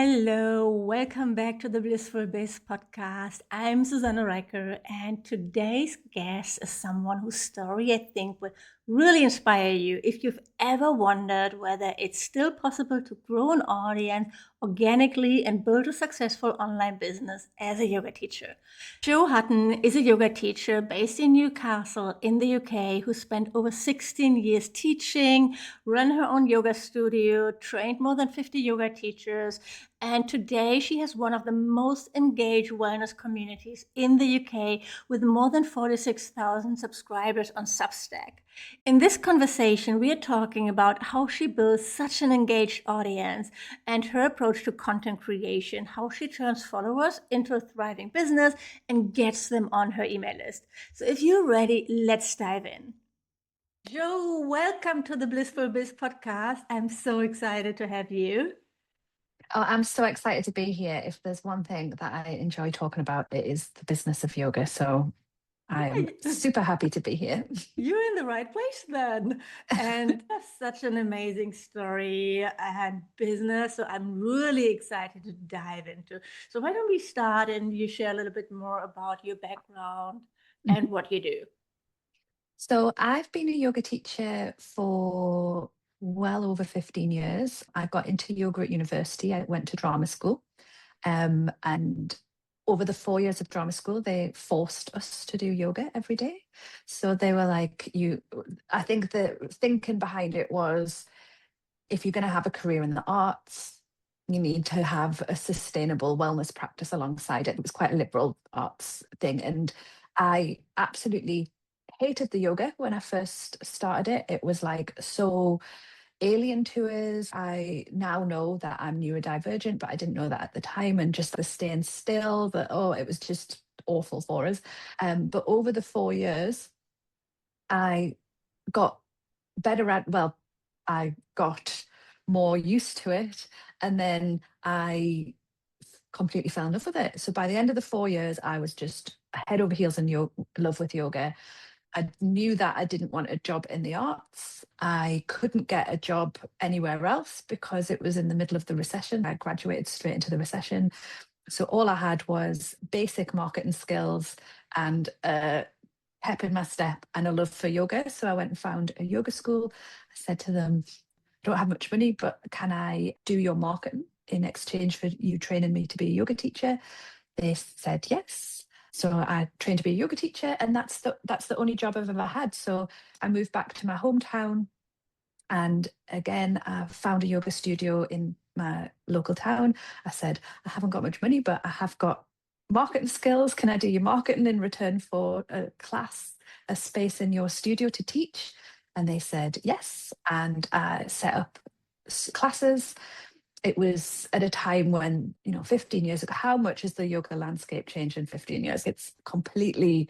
Hello, welcome back to the Blissful Biz podcast. I'm Susanna Reicher, and today's guest is someone whose story I think will really inspire you if you've ever wondered whether it's still possible to grow an audience organically and build a successful online business as a yoga teacher. Jo Hutton is a yoga teacher based in Newcastle in the UK who spent over 16 years teaching, run her own yoga studio, trained more than 50 yoga teachers, and today she has one of the most engaged wellness communities in the UK with more than 46,000 subscribers on Substack. In this conversation, we are talking about how she builds such an engaged audience and her approach to content creation, how she turns followers into a thriving business and gets them on her email list. So if you're ready, let's dive in. Jo, welcome to the Blissful Biz podcast. I'm so excited to have you. Oh, I'm so excited to be here. If there's one thing that I enjoy talking about, it is the business of yoga. So I am super happy to be here. You're in the right place then. And such an amazing story and business. So I'm really excited to dive into. So why don't we start and you share a little bit more about your background and what you do? So I've been a yoga teacher for well over 15 years. I got into yoga at university. I went to drama school. And over the 4 years of drama school, they forced us to do yoga every day. So they were like, I think the thinking behind it was, if you're going to have a career in the arts, you need to have a sustainable wellness practice alongside it. It was quite a liberal arts thing. And I absolutely hated the yoga when I first started it. It was like so alien to us. I now know that I'm neurodivergent, but I didn't know that at the time. And just the staying still, it was just awful for us. But over the 4 years, I got better at, well, I got more used to it. And then I completely fell in love with it. So by the end of the 4 years, I was just head over heels in love with yoga. I knew that I didn't want a job in the arts. I couldn't get a job anywhere else because it was in the middle of the recession. I graduated straight into the recession. So all I had was basic marketing skills and pep in my step and a love for yoga. So I went and found a yoga school. I said to them, I don't have much money, but can I do your marketing in exchange for you training me to be a yoga teacher? They said yes. So I trained to be a yoga teacher, and that's the only job I've ever had. So I moved back to my hometown, and again, I found a yoga studio in my local town. I said, I haven't got much money, but I have got marketing skills. Can I do your marketing in return for a class, a space in your studio to teach? And they said yes. And I set up classes. It was at a time when, 15 years ago, how much has the yoga landscape changed in 15 years? It's completely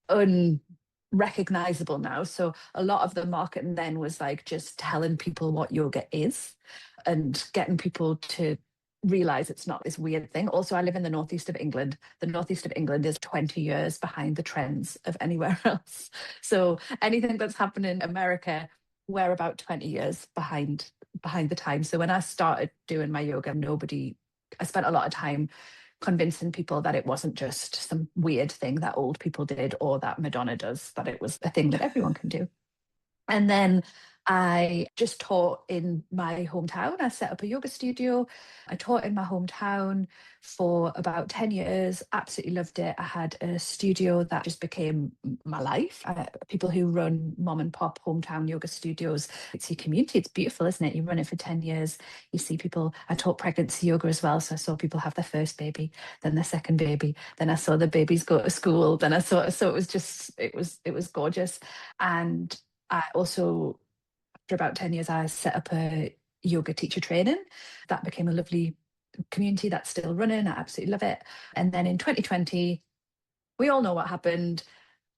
unrecognizable now. So a lot of the marketing then was like just telling people what yoga is and getting people to realize it's not this weird thing. Also, I live in the northeast of England. The northeast of England is 20 years behind the trends of anywhere else. So anything that's happening in America, we're about 20 years behind the time. So when I started doing my yoga, I spent a lot of time convincing people that it wasn't just some weird thing that old people did or that Madonna does, that it was a thing that everyone can do. And then I just taught in my hometown. I set up a yoga studio. I taught in my hometown for about 10 years. Absolutely loved it. I had a studio that just became my life. People who run mom and pop hometown yoga studios, it's your community. It's beautiful, isn't it? You run it for 10 years. You see people. I taught pregnancy yoga as well. So I saw people have their first baby, then their second baby. Then I saw the babies go to school. Then so it was gorgeous. And I also, after about 10 years, I set up a yoga teacher training. That became a lovely community that's still running. I absolutely love it. And then in 2020, we all know what happened.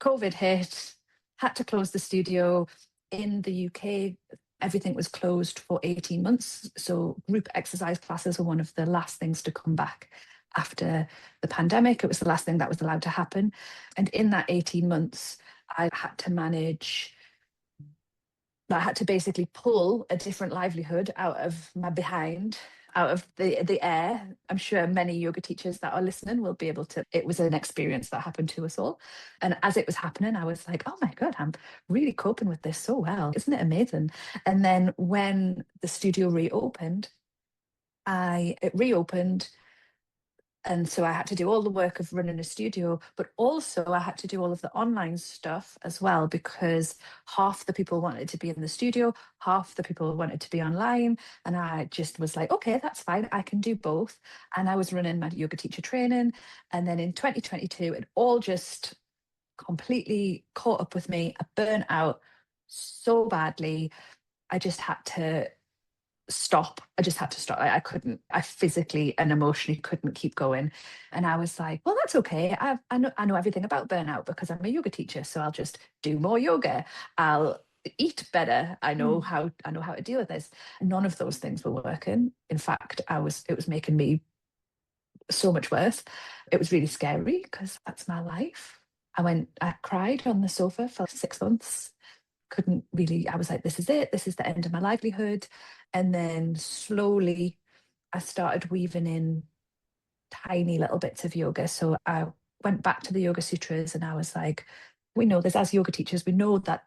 COVID hit, had to close the studio. In the UK, everything was closed for 18 months. So group exercise classes were one of the last things to come back after the pandemic. It was the last thing that was allowed to happen. And in that 18 months, I had to basically pull a different livelihood out of my behind out of the air. I'm sure many yoga teachers that are listening will be able to. It was an experience that happened to us all. And as it was happening, I was like, oh my God, I'm really coping with this so well. Isn't it amazing? And then when the studio reopened, it reopened. And so I had to do all the work of running a studio, but also I had to do all of the online stuff as well, because half the people wanted to be in the studio, half the people wanted to be online. And I just was like, okay, that's fine. I can do both. And I was running my yoga teacher training. And then in 2022, it all just completely caught up with me. I burnt out so badly. I just had to stop. I just had to stop. I couldn't, I physically and emotionally couldn't keep going. And I was like, well, that's okay. I know everything about burnout because I'm a yoga teacher. So I'll just do more yoga. I'll eat better. I know how to deal with this. None of those things were working. In fact, it was making me so much worse. It was really scary because that's my life. I cried on the sofa for 6 months. Couldn't really, I was like, this is it. This is the end of my livelihood. And then slowly I started weaving in tiny little bits of yoga. So I went back to the Yoga Sutras and I was like, we know this as yoga teachers, we know that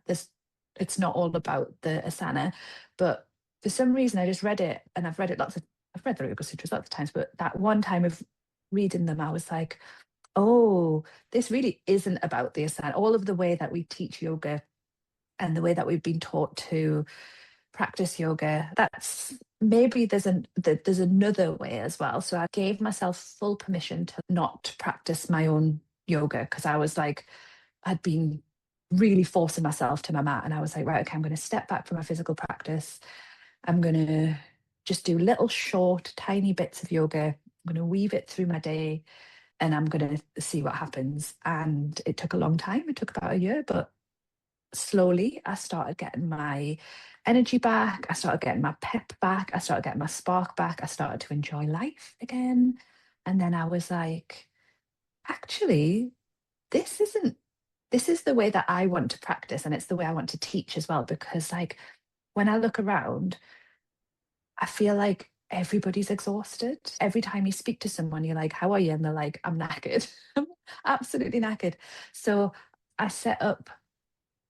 it's not all about the asana. But for some reason I just read it, and I've read the Yoga Sutras lots of times, but that one time of reading them, I was like, oh, this really isn't about the asana. All of the way that we teach yoga and the way that we've been taught to practice yoga, that's maybe there's another way as well. So I gave myself full permission to not practice my own yoga, because I was like, I'd been really forcing myself to my mat, and I was like, right, okay, I'm going to step back from my physical practice. I'm going to just do little short tiny bits of yoga. I'm going to weave it through my day, and I'm going to see what happens. And it took a long time. It took about a year, but slowly I started getting my energy back. I started getting my pep back. I started getting my spark back. I started to enjoy life again. And then I was like, actually, this is the way that I want to practice, and it's the way I want to teach as well. Because like when I look around, I feel like everybody's exhausted. Every time you speak to someone, you're like, how are you? And they're like, I'm knackered. I'm absolutely knackered. So I set up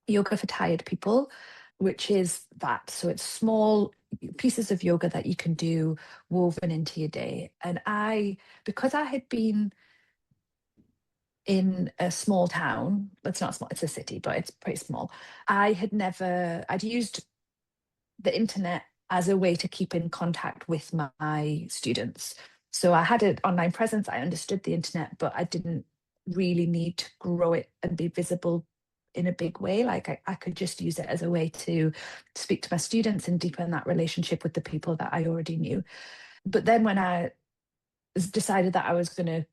yoga for tired people, which is that. So it's small pieces of yoga that you can do woven into your day. And because I had been in a small town, it's not small, it's a city, but it's pretty small. I'd used the internet as a way to keep in contact with my students. So I had an online presence, I understood the internet, but I didn't really need to grow it and be visible in a big way. Like I could just use it as a way to speak to my students and deepen that relationship with the people that I already knew. But then when I decided that I was going to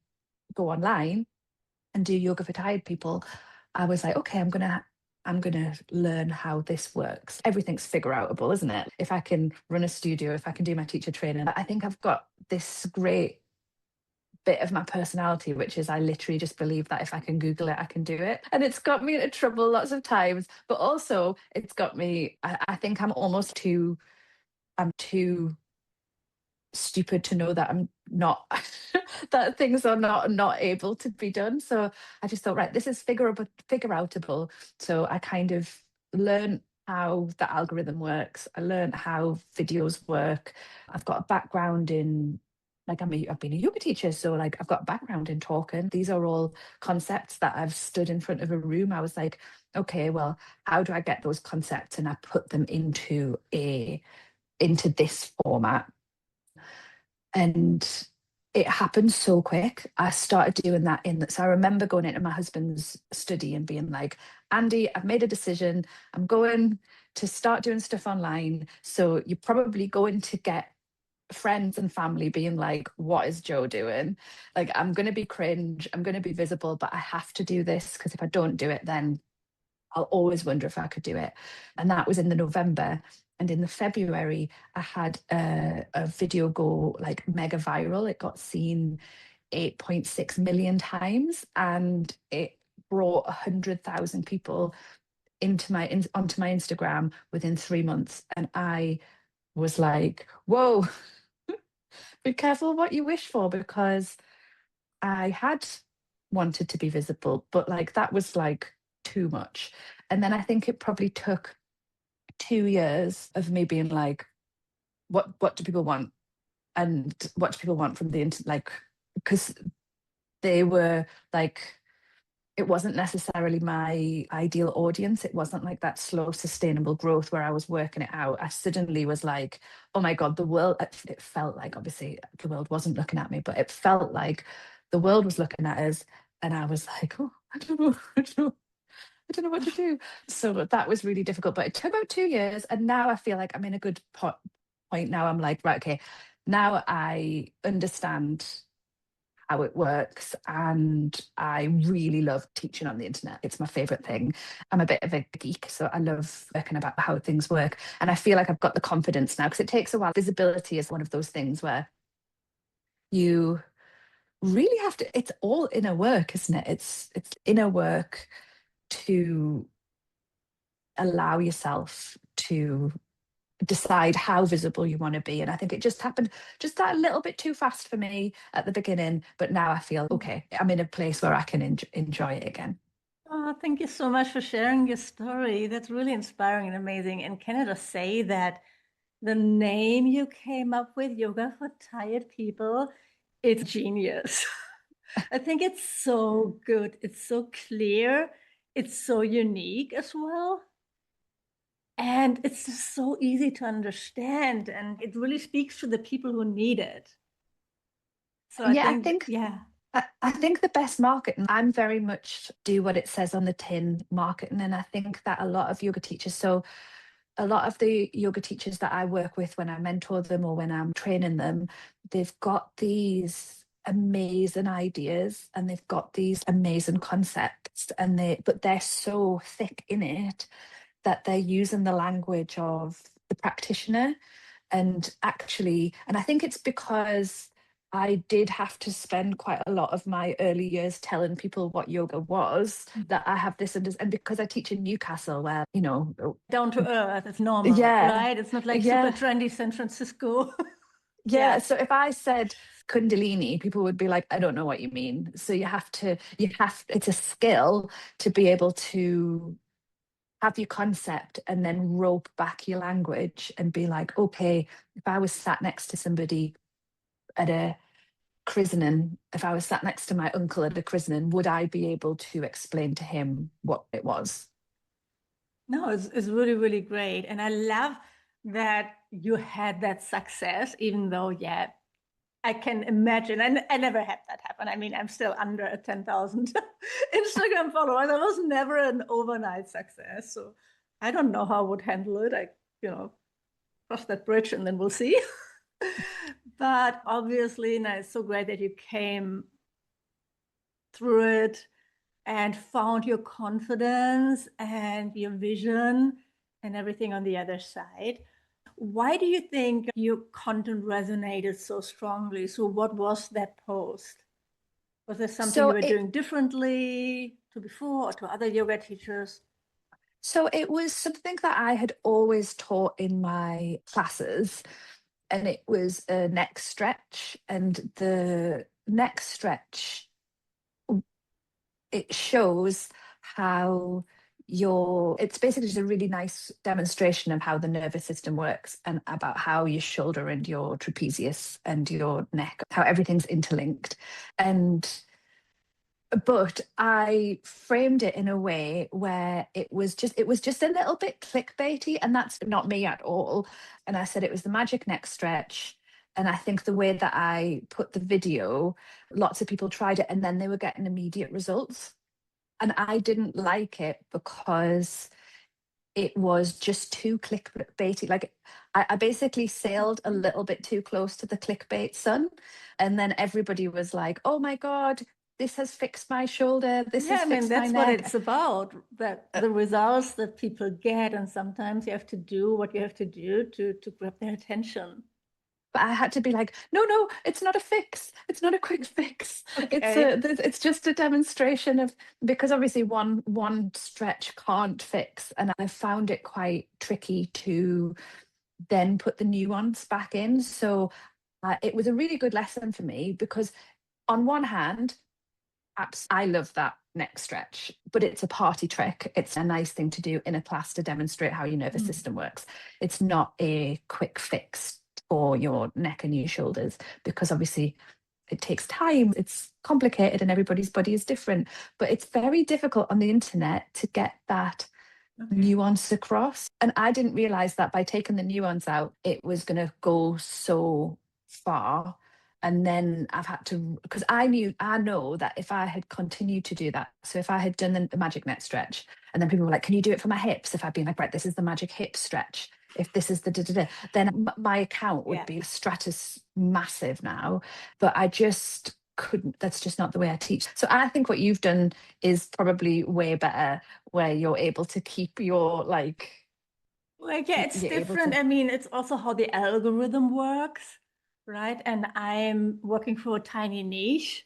go online and do yoga for tired people, I was like, okay, I'm gonna learn how this works. Everything's figure outable, isn't it? If I can run a studio, if I can do my teacher training, I think I've got this great bit of my personality, which is I literally just believe that if I can Google it, I can do it. And it's got me into trouble lots of times, but also it's got me, I think I'm too stupid to know that I'm not that things are not able to be done. So I just thought, right, this is figure outable. So I kind of learned how the algorithm works. I learned how videos work. I've got a background in I've been a yoga teacher, so like I've got a background in talking. These are all concepts that I've stood in front of a room. I was like, okay, well, how do I get those concepts and I put them into this format? And it happened so quick. I started doing that so I remember going into my husband's study and being like, Andy, I've made a decision. I'm going to start doing stuff online. So you're probably going to get friends and family being like, what is Joe doing? Like, I'm going to be cringe. I'm going to be visible, but I have to do this because if I don't do it, then I'll always wonder if I could do it. And that was in the November. And in the February, I had a video go like mega viral. It got seen 8.6 million times, and it brought 100,000 people onto my Instagram within 3 months. And I was like, whoa, Be careful what you wish for, because I had wanted to be visible, but like that was like too much. And then I think it probably took 2 years of me being like, what do people want? And what do people want from the internet? Like, because they were like, it wasn't necessarily my ideal audience. It wasn't like that slow, sustainable growth where I was working it out. I suddenly was like, oh my God, the world, it felt like, obviously, the world wasn't looking at me, but it felt like the world was looking at us. And I was like, oh, I don't know. I don't know what to do. So that was really difficult. But it took about 2 years. And now I feel like I'm in a good point now. I'm like, right, okay, now I understand how it works. And I really love teaching on the internet. It's my favorite thing. I'm a bit of a geek, so I love working about how things work. And I feel like I've got the confidence now, because it takes a while. Visibility is one of those things where you really have to, it's all inner work, isn't it? It's inner work to allow yourself to decide how visible you want to be. And I think it just happened just that little bit too fast for me at the beginning. But now I feel, okay, I'm in a place where I can enjoy it again. Oh, thank you so much for sharing your story. That's really inspiring and amazing. And can I just say that the name you came up with, Yoga for Tired People, it's genius. I think it's so good. It's so clear. It's so unique as well. And it's just so easy to understand. And it really speaks to the people who need it. So I Yeah, think, yeah. I think the best marketing, I'm very much do what it says on the tin marketing. And I think that a lot of yoga teachers, so a lot of the yoga teachers that I work with when I mentor them or when I'm training them, they've got these amazing ideas and they've got these amazing concepts, and but they're so thick in it that they're using the language of the practitioner. And actually, and I think it's because I did have to spend quite a lot of my early years telling people what yoga was, that I have this, and because I teach in Newcastle, where, Down to earth, it's normal, yeah, right? It's not like super yeah, trendy San Francisco. yeah. Yeah. So if I said Kundalini, people would be like, I don't know what you mean. So it's a skill to be able to have your concept and then rope back your language and be like, okay, if I was sat next to somebody at a christening, if I was sat next to my uncle at a christening, would I be able to explain to him what it was? No, it's really, really great. And I love that you had that success, even though, yeah, I can imagine. And I never had that happen. I mean, I'm still under 10,000 Instagram followers. I was never an overnight success. So I don't know how I would handle it. Cross that bridge and then we'll see. But obviously, no, it's so great that you came through it and found your confidence and your vision and everything on the other side. Why do you think your content resonated so strongly? So, what was that post? Was there something you So were it doing differently to before or to other yoga teachers? so it was something that I had always taught in my classes, and it was a neck stretch. And the neck stretch, it shows how it's basically just a really nice demonstration of how the nervous system works, and about how your shoulder and your trapezius and your neck, how everything's interlinked. But I framed it in a way where it was just a little bit clickbaity, and that's not me at all. And I said it was the magic neck stretch. And I think the way that I put the video, lots of people tried it and then they were getting immediate results. And I didn't like it because it was just too clickbaity. Like, I basically sailed a little bit too close to the clickbait sun. And then everybody was like, oh my God, this has fixed my shoulder. This Yeah, has I mean, fixed my that's what neck. it's about, that the results that people get. And sometimes you have to do what you have to do to grab their attention. But I had to be like, no, no, it's not a fix. It's not a quick fix. Okay. It's just a demonstration of, because obviously one stretch can't fix. And I found it quite tricky to then put the nuance back in. So It was a really good lesson for me because on one hand, I love that neck stretch, but it's a party trick. It's a nice thing to do in a class to demonstrate how your nervous Mm. system works. It's not a quick fix for your neck and your shoulders because obviously it takes time. It's complicated and everybody's body is different. But it's very difficult on the internet to get that Okay. nuance across. And I didn't realize that by taking the nuance out, it was going to go so far. And then I've had to, because I know that if I had continued to do that, so if I had done the magic net stretch, and then people were like, can you do it for my hips? If I'd been like, right, this is the magic hip stretch. If this is the da da da, then my account would Yeah. be stratus massive now. But I just couldn't, that's just not the way I teach. So I think what you've done is probably way better, where you're able to keep your Like, yeah, it's you're able different. to, I mean, it's also how the algorithm works, right? And I'm working for a tiny niche.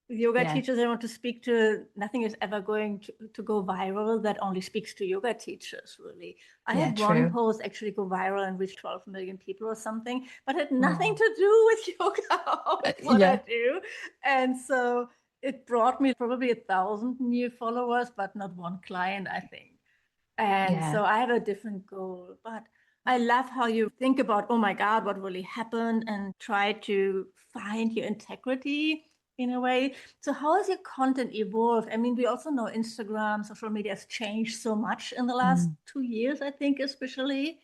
With yoga yeah, teachers I want to speak to, nothing is ever going to go viral that only speaks to yoga teachers, really. I yeah, had one true. post actually go viral and reach 12 million people or something, but had nothing Wow. to do with yoga or with what I Yeah, do. And so it brought me probably 1,000 new followers, but not one client, I think. And yeah. so I have a different goal, but I love how you think about, oh my God, what really happened, and try to find your integrity in a way. So how has your content evolved? I mean, we also know Instagram, social media has changed so much in the last Mm. 2 years, I think, especially.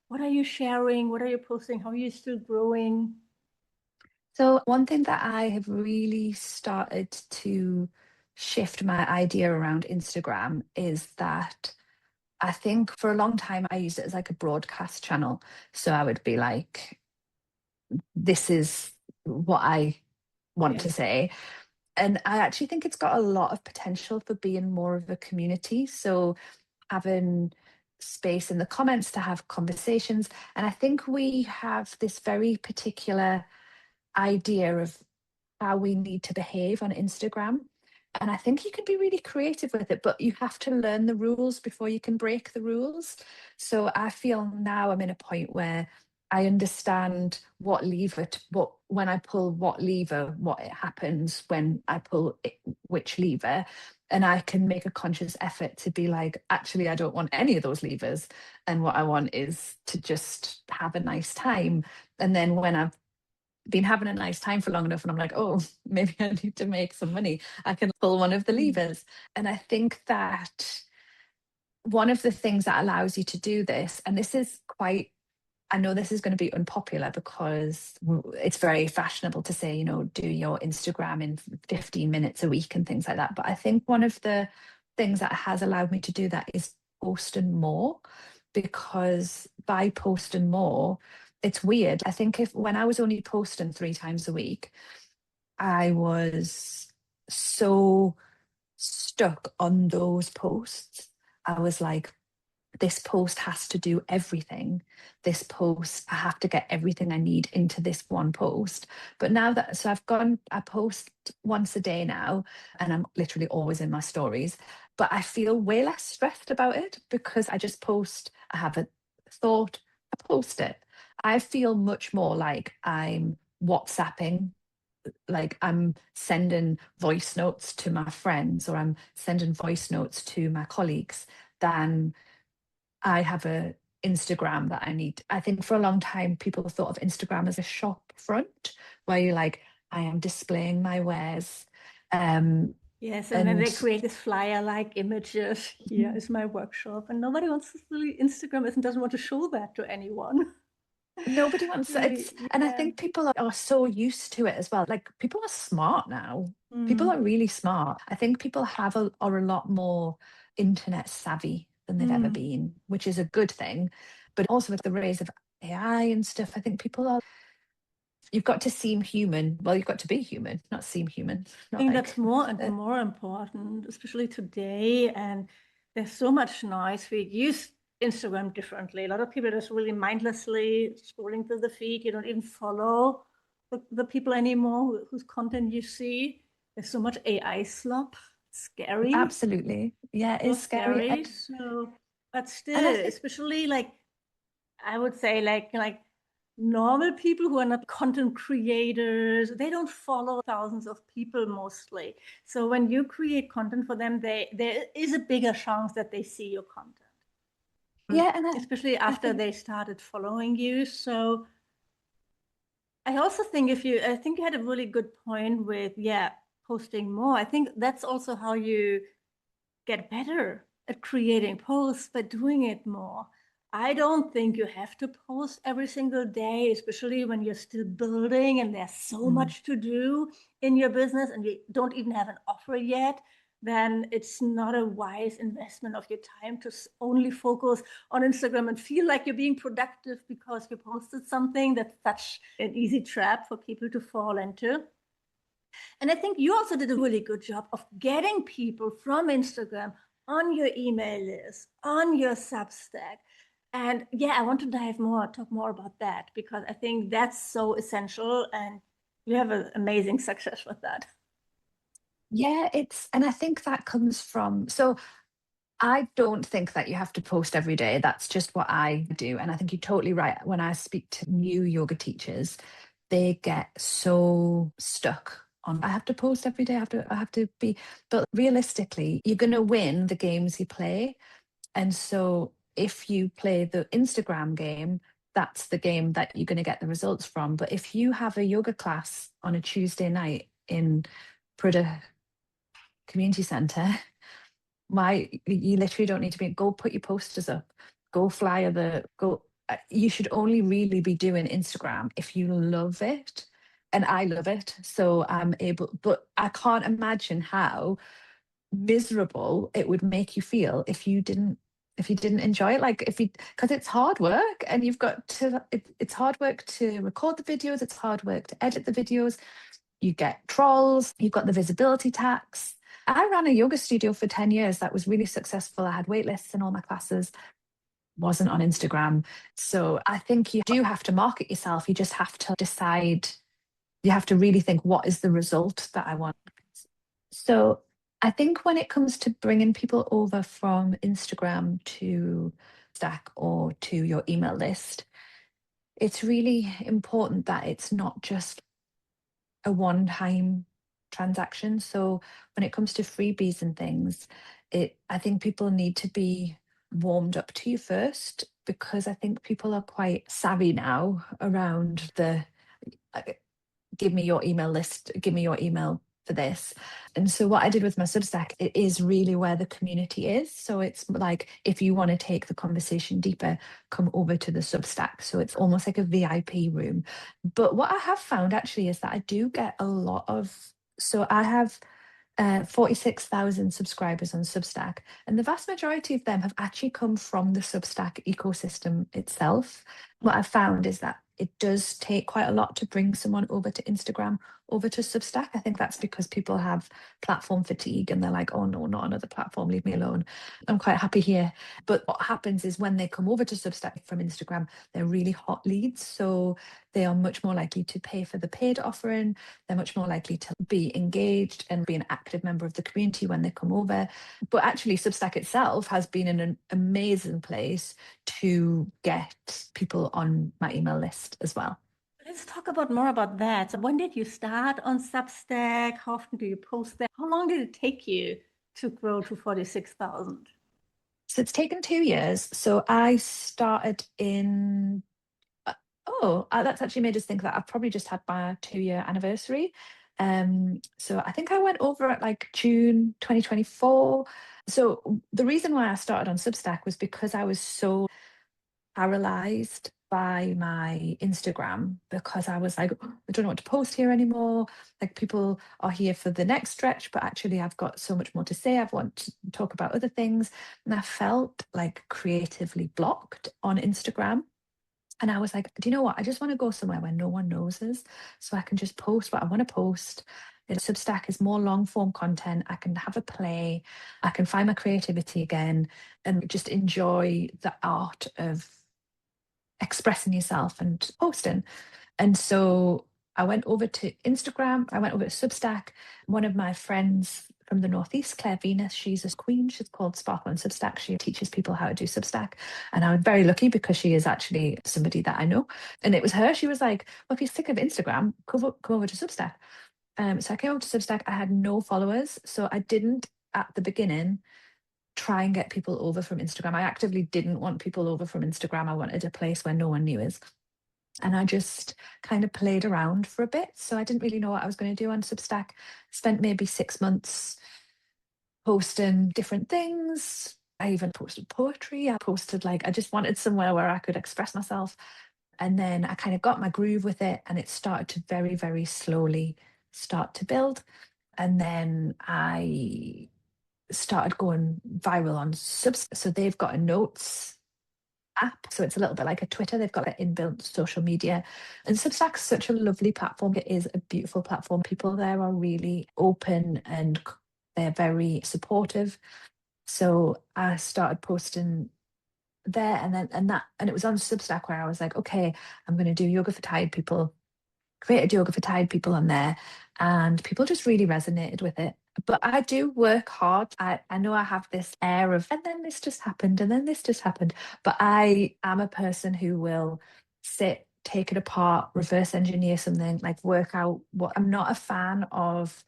What are you sharing? What are you posting? How are you still growing? So one thing that I have really started to shift my idea around Instagram is that I think for a long time I used it as like a broadcast channel. So I would be like, this is what I want to Yes. say. And I actually think it's got a lot of potential for being more of a community. So having space in the comments to have conversations. And I think we have this very particular idea of how we need to behave on Instagram. And I think you can be really creative with it, but you have to learn the rules before you can break the rules. So I feel now I'm in a point where I understand what lever, what when I pull what lever, what it happens when I pull which lever. And I can make a conscious effort to be like, actually, I don't want any of those levers. And what I want is to just have a nice time. And then when I've been having a nice time for long enough and I'm like, oh, maybe I need to make some money, I can pull one of the Mm. levers. And I think that one of the things that allows you to do this, and this is quite, I know this is going to be unpopular because it's very fashionable to say, do your Instagram in 15 minutes a week and things like that. But I think one of the things that has allowed me to do that is posting more, because by posting more, it's weird. I think if when I was only posting 3 times a week, I was so stuck on those posts. I was like, this post has to do everything. This post, I have to get everything I need into this one post. But now that, so I post once a day now, and I'm literally always in my stories, but I feel way less stressed about it because I just post, I have a thought, I post it. I feel much more like I'm WhatsApping, like I'm sending voice notes to my friends or I'm sending voice notes to my colleagues than I have a Instagram that I need. I think for a long time, people thought of Instagram as a shop front where you're like, I am displaying my wares. Um, Yes, and then they and create this flyer-like images. Here is my workshop, and nobody wants to really Instagram isn't doesn't want to show that to anyone. nobody wants Really, it's, and I yeah. think people are so used to it as well. Like people are smart now. People Mm. are really smart. I think people are a lot more internet savvy than they've ever Mm. been, which is a good thing. But also with the rise of AI and stuff, I think people are, you've got to seem human. Well, you've got to be human, not seem human. I Not think that's like, more and uh, more important, especially today. And there's so much noise. We use Instagram differently. A lot of people just really mindlessly scrolling through the feed. You don't even follow the people anymore whose content you see. There's so much AI slop. It's scary. absolutely. Yeah, So it's scary. scary. So, but And I still, think, especially like I would say like normal people who are not content creators. They don't follow thousands of people mostly. So when you create content for them, there is a bigger chance that they see your content. Yeah, and especially after they started following you. So I also think I think you had a really good point with, posting more. I think that's also how you get better at creating posts, by doing it more. I don't think you have to post every single day, especially when you're still building and there's so much to do in your business and you don't even have an offer yet. Then it's not a wise investment of your time to only focus on Instagram and feel like you're being productive because you posted something. That's such an easy trap for people to fall into. And I think you also did a really good job of getting people from Instagram on your email list, on your Substack. And I want to talk more about that, because I think that's so essential and you have an amazing success with that. Yeah, and I think that comes from, so I don't think that you have to post every day. That's just what I do. And I think you're totally right. When I speak to new yoga teachers, they get so stuck on, I have to post every day. I have to be, but realistically, you're going to win the games you play. And so if you play the Instagram game, that's the game that you're going to get the results from. But if you have a yoga class on a Tuesday night in Prada Community Centre, you literally don't need to go put your posters up, go flyer go. You should only really be doing Instagram if you love it. And I love it. So I'm able, but I can't imagine how miserable it would make you feel if you didn't enjoy it. Like because it's hard work and you've got to, it's hard work to record the videos, it's hard work to edit the videos. You get trolls, you've got the visibility tax. I ran a yoga studio for 10 years that was really successful. I had wait lists in all my classes, wasn't on Instagram. So I think you do have to market yourself. You just have to decide, you have to really think, what is the result that I want? So I think when it comes to bringing people over from Instagram to Stack or to your email list, it's really important that it's not just a one-time transaction. So when it comes to freebies and things, I think people need to be warmed up to you first, because I think people are quite savvy now around the give me your email list, give me your email for this. And so what I did with my Substack, it is really where the community is. So it's like, if you want to take the conversation deeper, come over to the Substack. So it's almost like a VIP room. But what I have found actually is that I do get a lot of, so I have 46,000 subscribers on Substack, and the vast majority of them have actually come from the Substack ecosystem itself. What I've found is that it does take quite a lot to bring someone over to Instagram, over to Substack. I think that's because people have platform fatigue and they're like, oh no, not another platform, leave me alone. I'm quite happy here. But what happens is when they come over to Substack from Instagram, they're really hot leads. So they are much more likely to pay for the paid offering. They're much more likely to be engaged and be an active member of the community when they come over. But actually, Substack itself has been an amazing place to get people on my email list as well. Let's talk more about that. So when did you start on Substack? How often do you post there? How long did it take you to grow to 46,000? So it's taken 2 years. So I started in, that's actually made us think that I've probably just had my 2-year anniversary. So I think I went over at like June 2024. So the reason why I started on Substack was because I was so paralyzed by my Instagram, because I was like, I don't know what to post here anymore. Like, people are here for the next stretch, but actually I've got so much more to say. I want to talk about other things. And I felt like creatively blocked on Instagram. And I was like, do you know what? I just want to go somewhere where no one knows us, so I can just post what I want to post. Substack is more long form content. I can have a play. I can find my creativity again and just enjoy the art of expressing yourself and posting. And so I went over to Instagram. I went over to Substack. One of my friends from the Northeast, Claire Venus. She's a queen. She's called Sparkle on Substack. She teaches people how to do Substack. And I'm very lucky because she is actually somebody that I know. And it was her. She was like, well, if you're sick of Instagram, come over to Substack. So I came over to Substack. I had no followers. So I didn't, at the beginning, try and get people over from Instagram. I actively didn't want people over from Instagram. I wanted a place where no one knew us. And I just kind of played around for a bit. So I didn't really know what I was going to do on Substack. Spent maybe 6 months posting different things. I even posted poetry. I posted I just wanted somewhere where I could express myself. And then I kind of got my groove with it, and it started to very, very slowly start to build. And then I started going viral on Substack. So they've got a notes app. So it's a little bit like a Twitter. They've got inbuilt social media. And Substack's such a lovely platform. It is a beautiful platform. People there are really open and they're very supportive. So I started posting there, and it was on Substack where I was like, okay, I'm going to do yoga for tired people. Created yoga for tired people on there, and people just really resonated with it. But I do work hard. I know I have this air of, and then this just happened, and then this just happened. But I am a person who will sit, take it apart, reverse engineer something, work out what. I'm not a fan of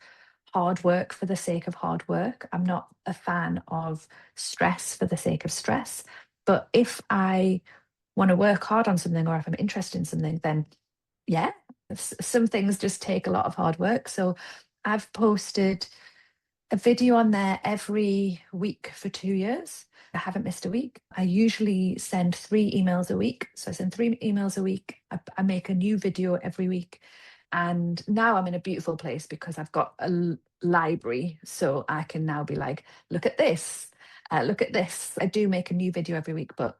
hard work for the sake of hard work. I'm not a fan of stress for the sake of stress. But if I want to work hard on something, or if I'm interested in something, then yeah, some things just take a lot of hard work. So I've posted a video on there every week for 2 years. I haven't missed a week. I usually send 3 emails a week. So I send 3 emails a week. I make a new video every week. And now I'm in a beautiful place because I've got a library. So I can now be like, look at this, look at this. I do make a new video every week, but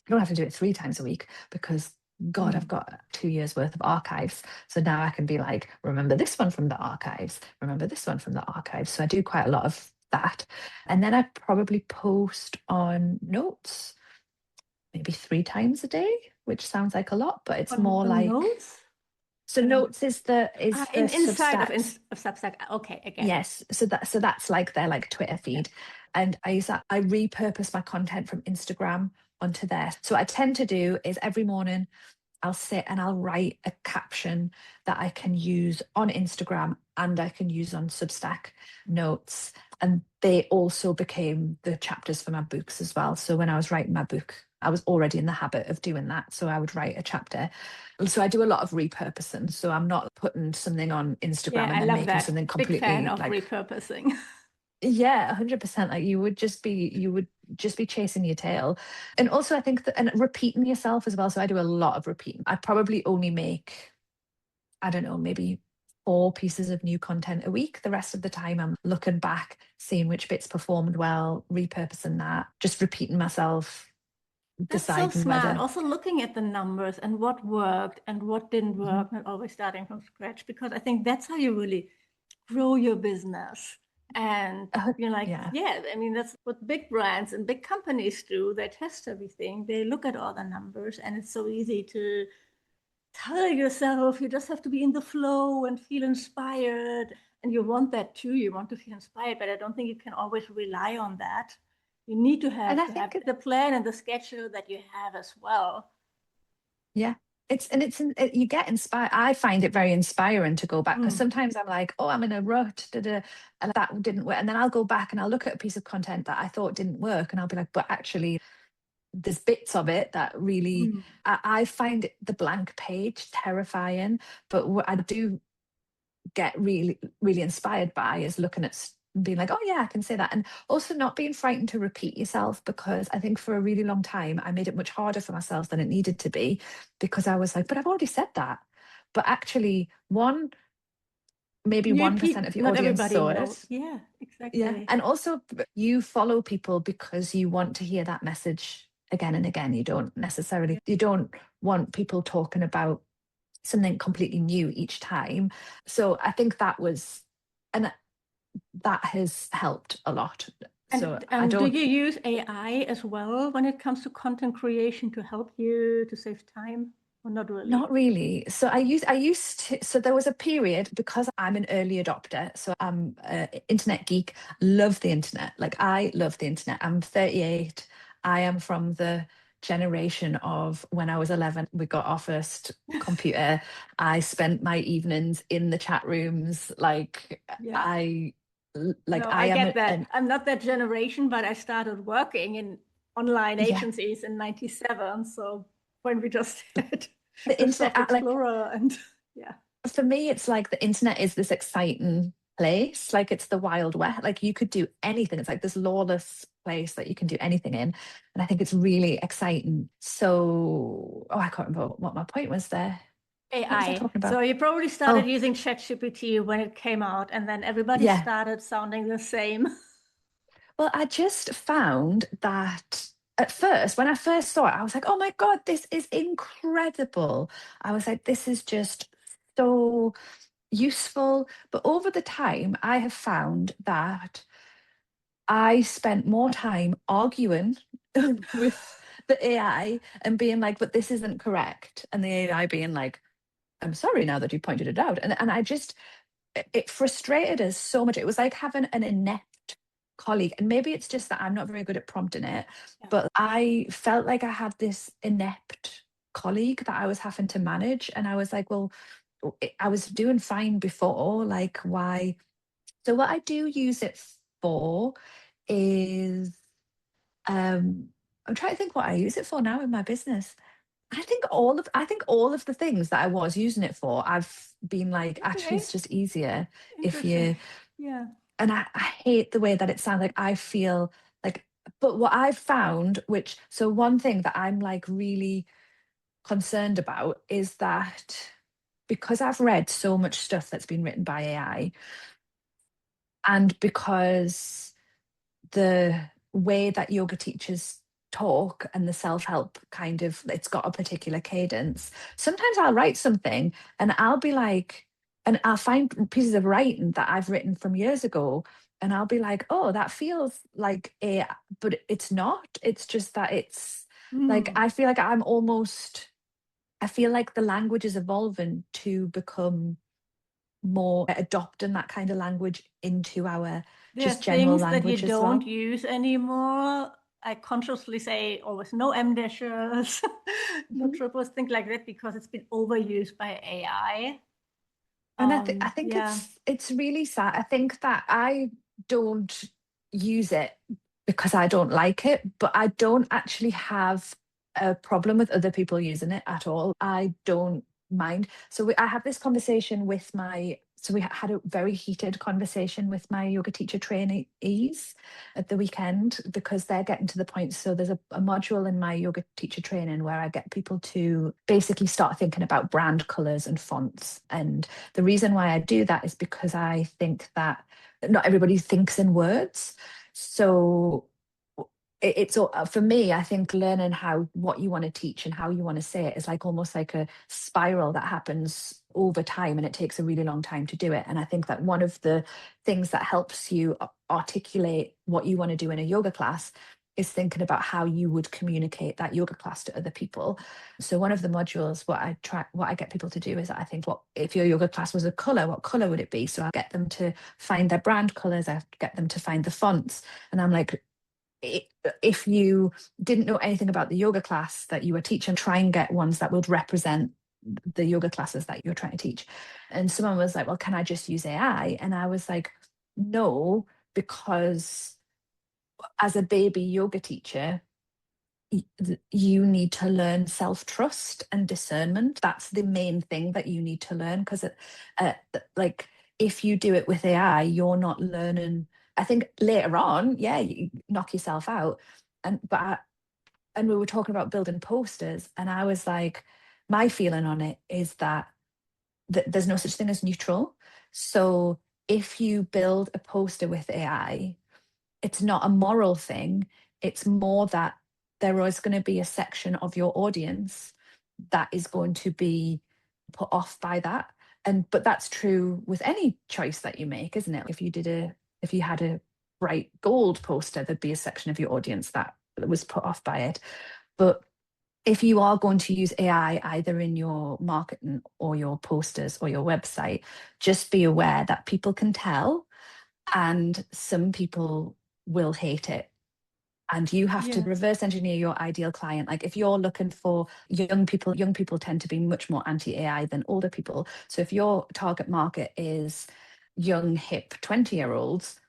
I don't have to do it 3 times a week because God, I've got 2 years worth of archives. So now I can be like, remember this one from the archives, remember this one from the archives. So I do quite a lot of that. And then I probably post on Notes maybe 3 times a day, which sounds like a lot, but it's more like Notes. So Notes is the inside Substack. of Substack. Okay, again. Yes, so that's like their Twitter feed, and I repurpose my content from Instagram onto there. So what I tend to do is every morning I'll sit and I'll write a caption that I can use on Instagram and I can use on Substack Notes. And they also became the chapters for my books as well. So when I was writing my book, I was already in the habit of doing that. So I would write a chapter. So I do a lot of repurposing. So I'm not putting something on Instagram and then making something completely Big fan of repurposing. Yeah, 100%. You would just be chasing your tail. And also I think that, and repeating yourself as well. So I do a lot of repeating. I probably only make, I don't know, maybe 4 pieces of new content a week. The rest of the time I'm looking back, seeing which bits performed well, repurposing that, just repeating myself, That's so deciding smart. whether. Also looking at the numbers and what worked and what didn't work, not always starting from scratch, because I think that's how you really grow your business. And you're like, yeah, I mean, that's what big brands and big companies do. They test everything. They look at all the numbers, and it's so easy to tell yourself you just have to be in the flow and feel inspired. And you want that too. You want to feel inspired, but I don't think you can always rely on that. You need to have the plan and the schedule that you have as well. Yeah. You get inspired. I find it very inspiring to go back because sometimes I'm like, oh, I'm in a rut, and that didn't work. And then I'll go back and I'll look at a piece of content that I thought didn't work, and I'll be like, but actually, there's bits of it that really, I find the blank page terrifying. But what I do get really, really inspired by is looking at being like, oh yeah, I can say that. And also not being frightened to repeat yourself, because I think for a really long time I made it much harder for myself than it needed to be, because I was like, but I've already said that. But actually, maybe 1% of your audience saw it. Yeah, exactly. Yeah. And also you follow people because you want to hear that message again and again. You don't want people talking about something completely new each time. So I think that has helped a lot. So do you use AI as well when it comes to content creation to help you to save time? Or not really? Not really. So I used to, so there was a period because I'm an early adopter. So I'm an internet geek, love the internet. Like I love the internet. I'm 38. I am from the generation of when I was 11, we got our first computer. I spent my evenings in the chat rooms. Yeah. I, like No, I I am get that. an, I'm not that generation, but I started working in online yeah, agencies in 97. So when we just had the the internet, Soft like Explorer and yeah. for me, it's like the internet is this exciting place. Like it's the Wild West. Like you could do anything. It's like this lawless place that you can do anything in. And I think it's really exciting. So, oh, I can't remember what my point was there. What was I AI. talking So about? you probably started Oh, using ChatGPT when it came out, and then everybody yeah. started sounding the same. Well, I just found that at first, when I first saw it, I was like, oh my God, this is incredible. I was like, this is just so useful. But over the time, I have found that I spent more time arguing with the AI and being like, but this isn't correct. And the AI being like, I'm sorry now that you pointed it out. And I just, it frustrated us so much. It was like having an inept colleague. And maybe it's just that I'm not very good at prompting it, Yeah. but I felt like I had this inept colleague that I was having to manage. And I was like, well, I was doing fine before. Like, why? So, what I do use it for is I'm trying to think what I use it for now in my business. I think all of the things that I was using it for, I've been like, actually, Okay. it's just easier if Interesting. you. Yeah. And I hate the way that it sounds. Like I feel like, but what I've found, which so one thing that I'm like really concerned about is that because I've read so much stuff that's been written by AI, and because the way that yoga teachers talk and the self-help kind of it's got a particular cadence. Sometimes I'll write something and I'll be like, and I'll find pieces of writing that I've written from years ago and I'll be like, oh, that feels like a, but it's not. It's just that it's like Hmm. I feel like I feel like the language is evolving to become more adopting that kind of language into our There are just general things that you language as don't well. use anymore. I consciously say always no M dashes, no Mhm. triples, things like that, because it's been overused by AI. And I think Yeah. it's really sad. I think that I don't use it because I don't like it, but I don't actually have a problem with other people using it at all. I don't mind. So I had this conversation with my, so we had a very heated conversation with my yoga teacher trainees at the weekend because they're getting to the point. So there's a module in my yoga teacher training where I get people to basically start thinking about brand colors and fonts. And the reason why I do that is because I think that not everybody thinks in words. So it's for me, I think learning how what you want to teach and how you want to say it is like almost like a spiral that happens over time and it takes a really long time to do it. And I think that one of the things that helps you articulate what you want to do in a yoga class is thinking about how you would communicate that yoga class to other people. So one of the modules, what I get people to do is I think, what if your yoga class was a color, what color would it be? So I get them to find their brand colors, I get them to find the fonts, and I'm like, if you didn't know anything about the yoga class that you were teaching, try and get ones that would represent the yoga classes that you're trying to teach. And someone was like, well, can I just use AI? And I was like, no, because as a baby yoga teacher, you need to learn self-trust and discernment. That's the main thing that you need to learn, because like if you do it with AI, you're not learning. I think later on, yeah, you knock yourself out. And we were talking about building posters, and I was like, my feeling on it is that there's no such thing as neutral. So if you build a poster with AI, it's not a moral thing. It's more that there is going to be a section of your audience that is going to be put off by that. And but that's true with any choice that you make, isn't it? If you had a bright gold poster, there'd be a section of your audience that was put off by it. But if you are going to use AI either in your marketing or your posters or your website, just be aware that people can tell, and some people will hate it. And you have to Yes. reverse engineer your ideal client. Like if you're looking for young people tend to be much more anti-AI than older people. So if your target market is young, hip 20-year-olds,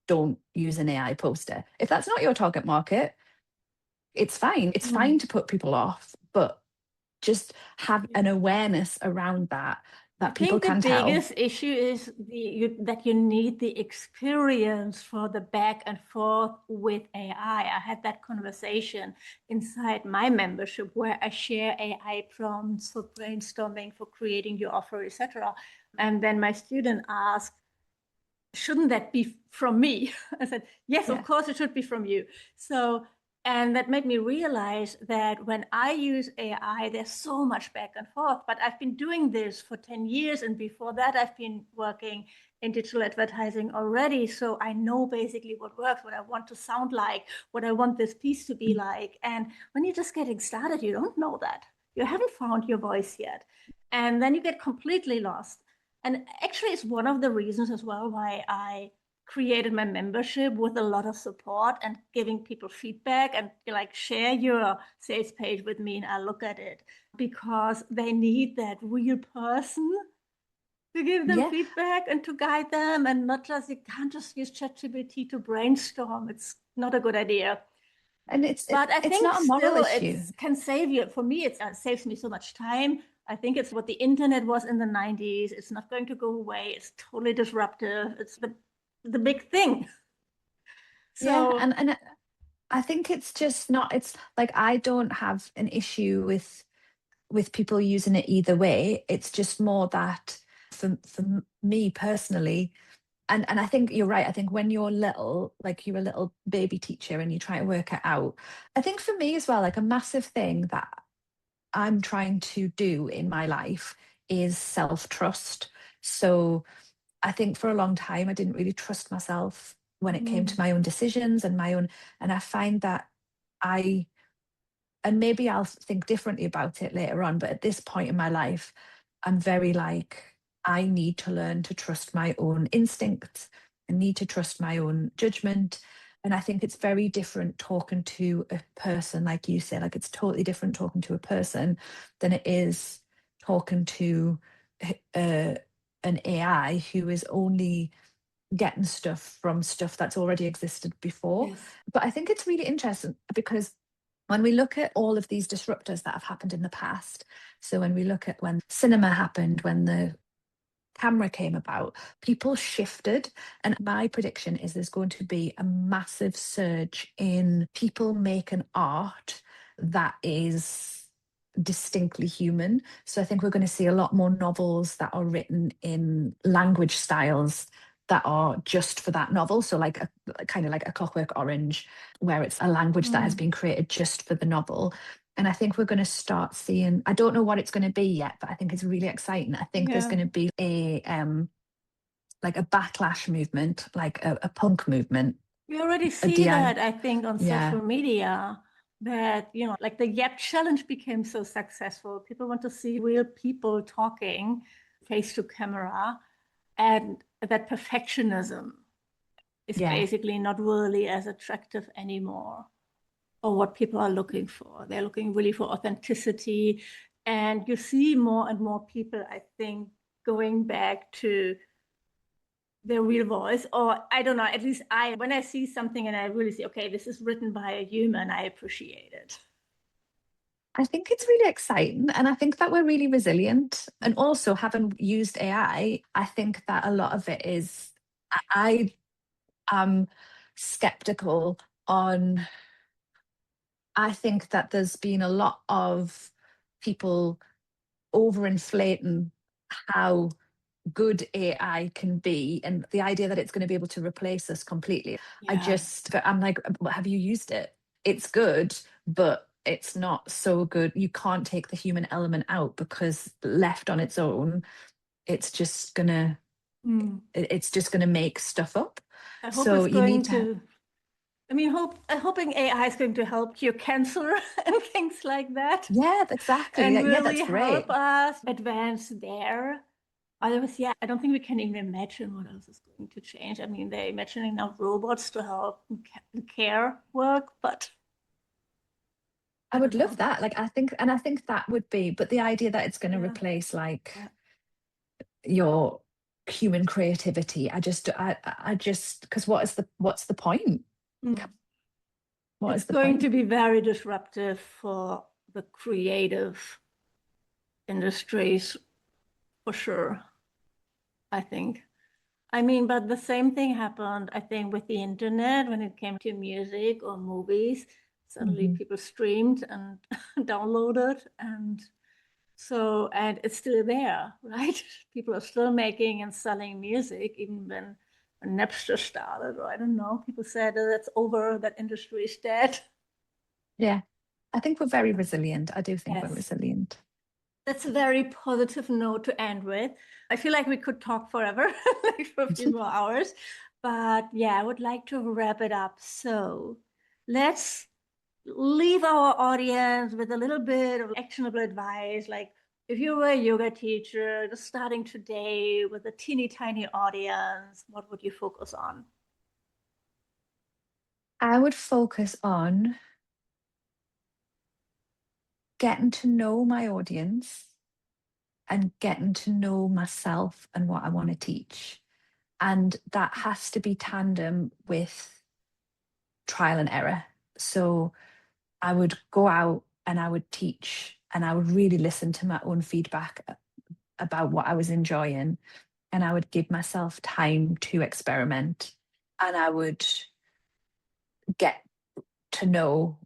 don't use an AI poster. If that's not your target market, it's fine. It's fine to put people off, but just have an awareness around I that people think the can tell. biggest issue is that you need the experience for the back and forth with AI. I had that conversation inside my membership where I share AI prompts for brainstorming, for creating your offer, etc. And then my student asked, shouldn't that be from me? I said, yes, of Yeah. course it should be from you. So, and that made me realize that when I use AI, there's so much back and forth. But I've been doing this for 10 years. And before that, I've been working in digital advertising already. So I know basically what works, what I want to sound like, what I want this piece to be like. And when you're just getting started, you don't know that. You haven't found your voice yet. And then you get completely lost. And actually, it's one of the reasons as well why I created my membership with a lot of support and giving people feedback and like share your sales page with me and I'll look at it, because they need that real person to give them Yeah. feedback and to guide them, and not just, you can't just use ChatGPT to brainstorm. It's not a good idea. And But I it's think not a moral still it issue. can save you. For me, it saves me so much time. I think it's what the internet was in the 90s. It's not going to go away. It's totally disruptive. It's the big thing. Yeah. So And I think it's just not, it's like I don't have an issue with people using it either way. It's just more that for me personally, and I think you're right. I think when you're little, like you're a little baby teacher and you try to work it out. I think for me as well, like a massive thing that I'm trying to do in my life is self-trust. So I think for a long time I didn't really trust myself when it came to my own decisions and my own, and I find that I and maybe I'll think differently about it later on, but at this point in my life, I'm very like, I need to learn to trust my own instincts. I need to trust my own judgment. And I think it's very different talking to a person, like you say, like it's totally different talking to a person than it is talking to uh, an AI who is only getting stuff from stuff that's already existed before. yes, But I think it's really interesting because when we look at all of these disruptors that have happened in the past, so when we look at when cinema happened, when the camera came about, people shifted. And my prediction is there's going to be a massive surge in people making art that is distinctly human. So I think we're going to see a lot more novels that are written in language styles that are just for that novel. So like a kind of like a Clockwork Orange, where it's a language that has been created just for the novel. And I think we're going to start seeing, I don't know what it's going to be yet, but I think it's really exciting. I think there's yeah. going to be a like a backlash movement, like a punk movement, We already a see DI. that, I think, on Yeah. social media, that, like the Yep Challenge became so successful. People want to see real people talking face to camera, and that perfectionism is Yeah. basically not really as attractive anymore, or what people are looking for. They're looking really for authenticity. And you see more and more people, I think, going back to their real voice. Or I don't know, at least when I see something and I really see, okay, this is written by a human, I appreciate it. I think it's really exciting. And I think that we're really resilient. And also, having used I think that a lot of it is, I am skeptical on, I think that there's been a lot of people overinflating how good AI can be and the idea that it's going to be able to replace us completely. Yeah. But I'm like, have you used it? It's good, but it's not so good. You can't take the human element out because left on its own, it's just gonna Mm. it's just gonna make stuff up. I hope So it's you need going to to I mean, hoping AI is going to help cure cancer and things like that, Yeah, exactly. and Yeah, really that's help great. us advance there. Otherwise, yeah, I don't think we can even imagine what else is going to change. I mean, they're imagining now robots to help in care work, but I I don't would know. love that. Like, I think that would be, but the idea that it's going to Yeah, replace like yeah. your human creativity, I just, because what's the point? Mm. What It's is the going point? to be very disruptive for the creative industries for sure, I think. I mean, but the same thing happened, I think, with the internet when it came to music or movies. Suddenly Hmm. people streamed and downloaded, and it's still there, right? People are still making and selling music, even when Napster started, or I don't know. People said that's over, that industry is dead. Yeah, I think we're very resilient. I do think we're Yes. resilient. That's a very positive note to end with. I feel like we could talk forever, like for a few more hours. But yeah, I would like to wrap it up. So let's leave our audience with a little bit of actionable advice. Like if you were a yoga teacher just starting today with a teeny tiny audience, what would you focus on? I would focus on getting to know my audience and getting to know myself and what I want to teach. And that has to be tandem with trial and error. So I would go out and I would teach and I would really listen to my own feedback about what I was enjoying. And I would give myself time to experiment and I would get to know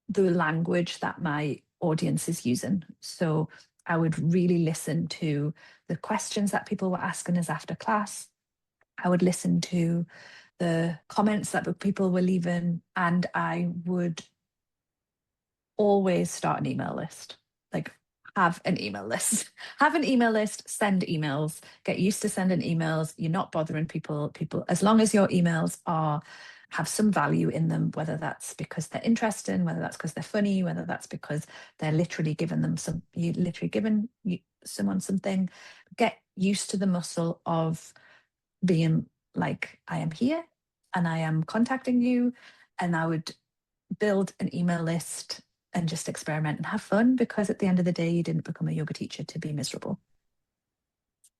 the language that my audience is using. So I would really listen to the questions that people were asking us after class. I would listen to the comments that people were leaving, and I would always start an email list. Like, have an email list. Have an email list, send emails, get used to sending emails. You're not bothering people, as long as your emails are have some value in them, whether that's because they're interesting, whether that's because they're funny, whether that's because they're literally giving them some, you literally giving someone something. Get used to the muscle of being like, I am here and I am contacting you. And I would build an email list and just experiment and have fun, because at the end of the day, you didn't become a yoga teacher to be miserable.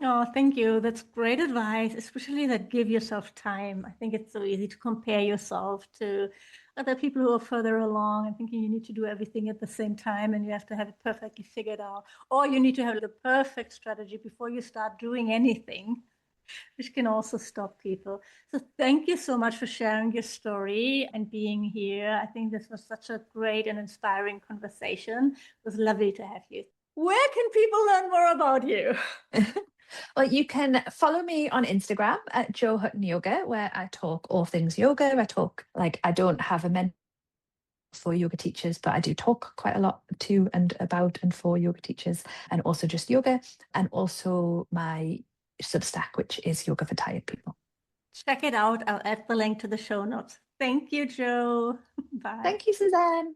Oh, thank you. That's great advice, especially that give yourself time. I think it's so easy to compare yourself to other people who are further along and thinking you need to do everything at the same time and you have to have it perfectly figured out. Or you need to have the perfect strategy before you start doing anything, which can also stop people. So thank you so much for sharing your story and being here. I think this was such a great and inspiring conversation. It was lovely to have you. Where can people learn more about you? Well, you can follow me on Instagram at Joe Hutton Yoga, where I talk all things yoga. I talk, like, I don't have a mentor for yoga teachers, but I do talk quite a lot to and about and for yoga teachers, and also just yoga, and also my Substack, which is Yoga for Tired People. Check it out. I'll add the link to the show notes. Thank you, Joe. Bye. Thank you, Suzanne.